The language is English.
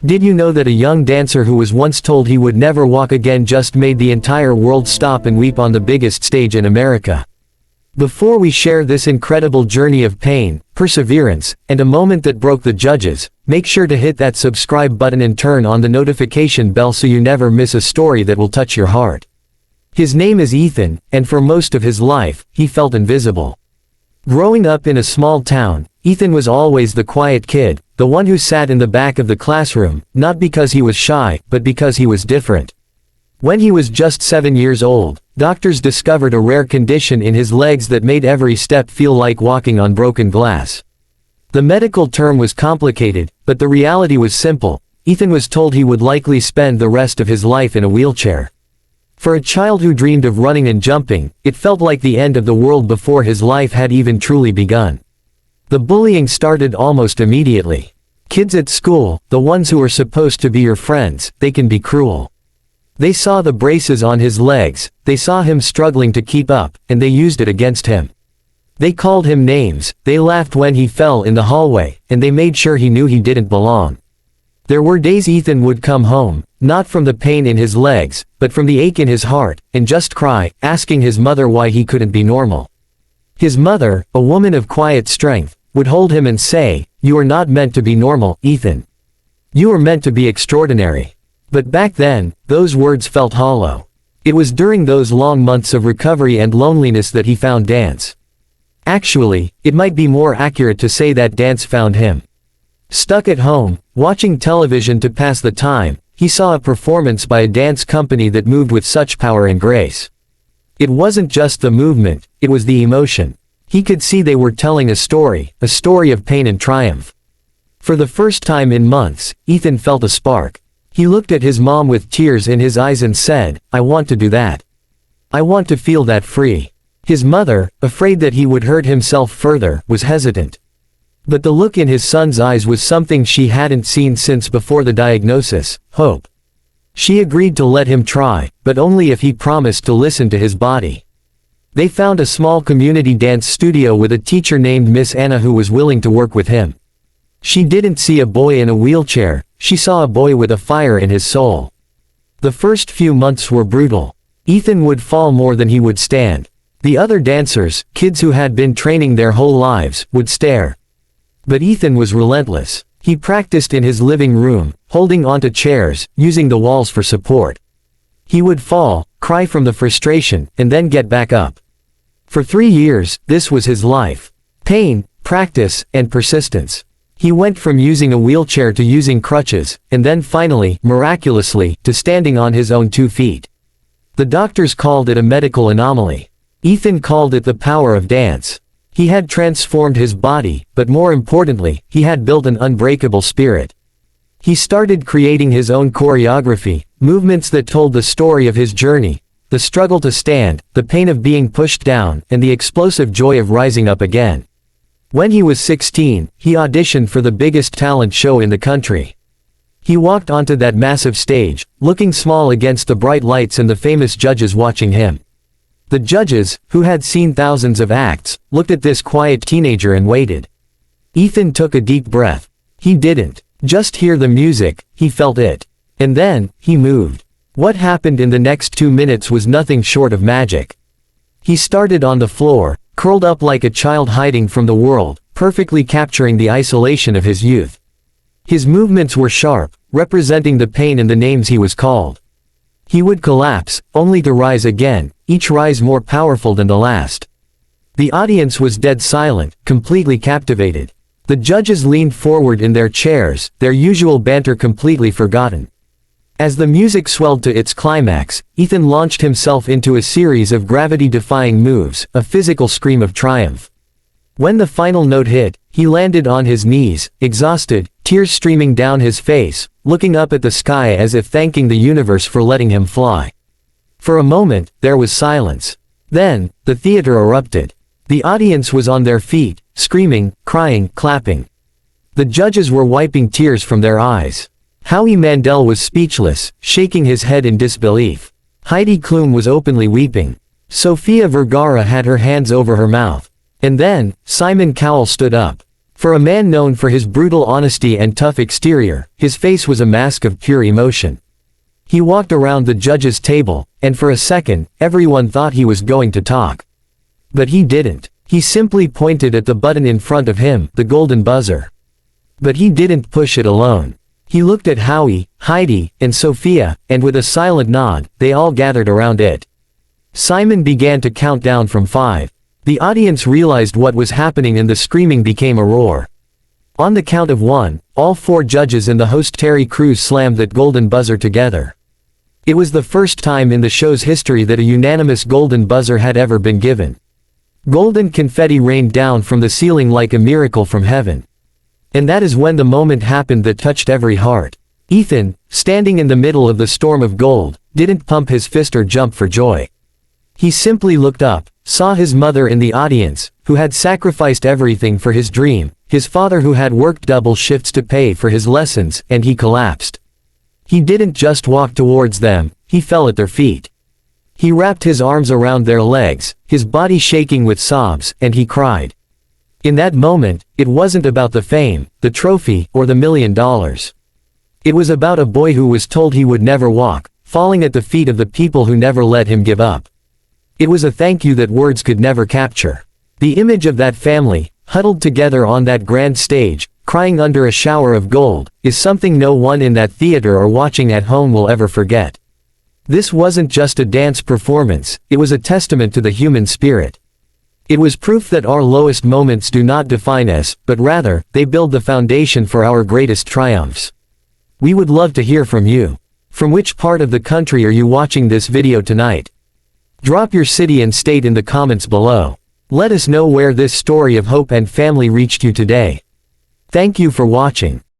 Did you know that a young dancer who was once told he would never walk again just made the entire world stop and weep on the biggest stage in America? Before we share this incredible journey of pain, perseverance, and a moment that broke the judges, make sure to hit that subscribe button and turn on the notification bell so you never miss a story that will touch your heart. His name is Ethan, and for most of his life, he felt invisible. Growing up in a small town, Ethan was always the quiet kid, the one who sat in the back of the classroom, not because he was shy, but because he was different. When he was just 7 years old, doctors discovered a rare condition in his legs that made every step feel like walking on broken glass. The medical term was complicated, but the reality was simple. Ethan was told he would likely spend the rest of his life in a wheelchair. For a child who dreamed of running and jumping, it felt like the end of the world before his life had even truly begun. The bullying started almost immediately. Kids at school, the ones who are supposed to be your friends, they can be cruel. They saw the braces on his legs, they saw him struggling to keep up, and they used it against him. They called him names, they laughed when he fell in the hallway, and they made sure he knew he didn't belong. There were days Ethan would come home, not from the pain in his legs, but from the ache in his heart, and just cry, asking his mother why he couldn't be normal. His mother, a woman of quiet strength, would hold him and say, "You are not meant to be normal, Ethan. You are meant to be extraordinary." But back then, those words felt hollow. It was during those long months of recovery and loneliness that he found dance. Actually, it might be more accurate to say that dance found him. Stuck at home, watching television to pass the time, he saw a performance by a dance company that moved with such power and grace. It wasn't just the movement, it was the emotion. He could see they were telling a story of pain and triumph. For the first time in months, Ethan felt a spark. He looked at his mom with tears in his eyes and said, "I want to do that. I want to feel that free." His mother, afraid that he would hurt himself further, was hesitant. But the look in his son's eyes was something she hadn't seen since before the diagnosis: hope. She agreed to let him try, but only if he promised to listen to his body. They found a small community dance studio with a teacher named Miss Anna who was willing to work with him. She didn't see a boy in a wheelchair, she saw a boy with a fire in his soul. The first few months were brutal. Ethan would fall more than he would stand. The other dancers, kids who had been training their whole lives, would stare. But Ethan was relentless. He practiced in his living room, holding onto chairs, using the walls for support. He would fall, cry from the frustration, and then get back up. For 3 years, this was his life. Pain, practice, and persistence. He went from using a wheelchair to using crutches, and then finally, miraculously, to standing on his own 2 feet. The doctors called it a medical anomaly. Ethan called it the power of dance. He had transformed his body, but more importantly, he had built an unbreakable spirit. He started creating his own choreography, movements that told the story of his journey, the struggle to stand, the pain of being pushed down, and the explosive joy of rising up again. When he was 16, he auditioned for the biggest talent show in the country. He walked onto that massive stage, looking small against the bright lights and the famous judges watching him. The judges, who had seen thousands of acts, looked at this quiet teenager and waited. Ethan took a deep breath. He didn't just hear the music, he felt it. And then, he moved. What happened in the next 2 minutes was nothing short of magic. He started on the floor, curled up like a child hiding from the world, perfectly capturing the isolation of his youth. His movements were sharp, representing the pain and the names he was called. He would collapse, only to rise again, each rise more powerful than the last. The audience was dead silent, completely captivated. The judges leaned forward in their chairs, their usual banter completely forgotten. As the music swelled to its climax, Ethan launched himself into a series of gravity-defying moves, a physical scream of triumph. When the final note hit, he landed on his knees, exhausted, tears streaming down his face, looking up at the sky as if thanking the universe for letting him fly. For a moment, there was silence. Then, the theater erupted. The audience was on their feet, screaming, crying, clapping. The judges were wiping tears from their eyes. Howie Mandel was speechless, shaking his head in disbelief. Heidi Klum was openly weeping. Sofia Vergara had her hands over her mouth. And then, Simon Cowell stood up. For a man known for his brutal honesty and tough exterior, his face was a mask of pure emotion. He walked around the judge's table, and for a second, everyone thought he was going to talk. But he didn't. He simply pointed at the button in front of him, the golden buzzer. But he didn't push it alone. He looked at Howie, Heidi, and Sophia, and with a silent nod, they all gathered around it. Simon began to count down from 5. The audience realized what was happening and the screaming became a roar. On the count of 1, all 4 judges and the host Terry Crews slammed that golden buzzer together. It was the first time in the show's history that a unanimous golden buzzer had ever been given. Golden confetti rained down from the ceiling like a miracle from heaven. And that is when the moment happened that touched every heart. Ethan, standing in the middle of the storm of gold, didn't pump his fist or jump for joy. He simply looked up, saw his mother in the audience, who had sacrificed everything for his dream, his father who had worked double shifts to pay for his lessons, and he collapsed. He didn't just walk towards them, he fell at their feet. He wrapped his arms around their legs, his body shaking with sobs, and he cried. In that moment, it wasn't about the fame, the trophy, or the $1 million. It was about a boy who was told he would never walk, falling at the feet of the people who never let him give up. It was a thank you that words could never capture. The image of that family, huddled together on that grand stage, crying under a shower of gold, is something no one in that theater or watching at home will ever forget. This wasn't just a dance performance, it was a testament to the human spirit. It was proof that our lowest moments do not define us, but rather, they build the foundation for our greatest triumphs. We would love to hear from you. From which part of the country are you watching this video tonight? Drop your city and state in the comments below. Let us know where this story of hope and family reached you today. Thank you for watching.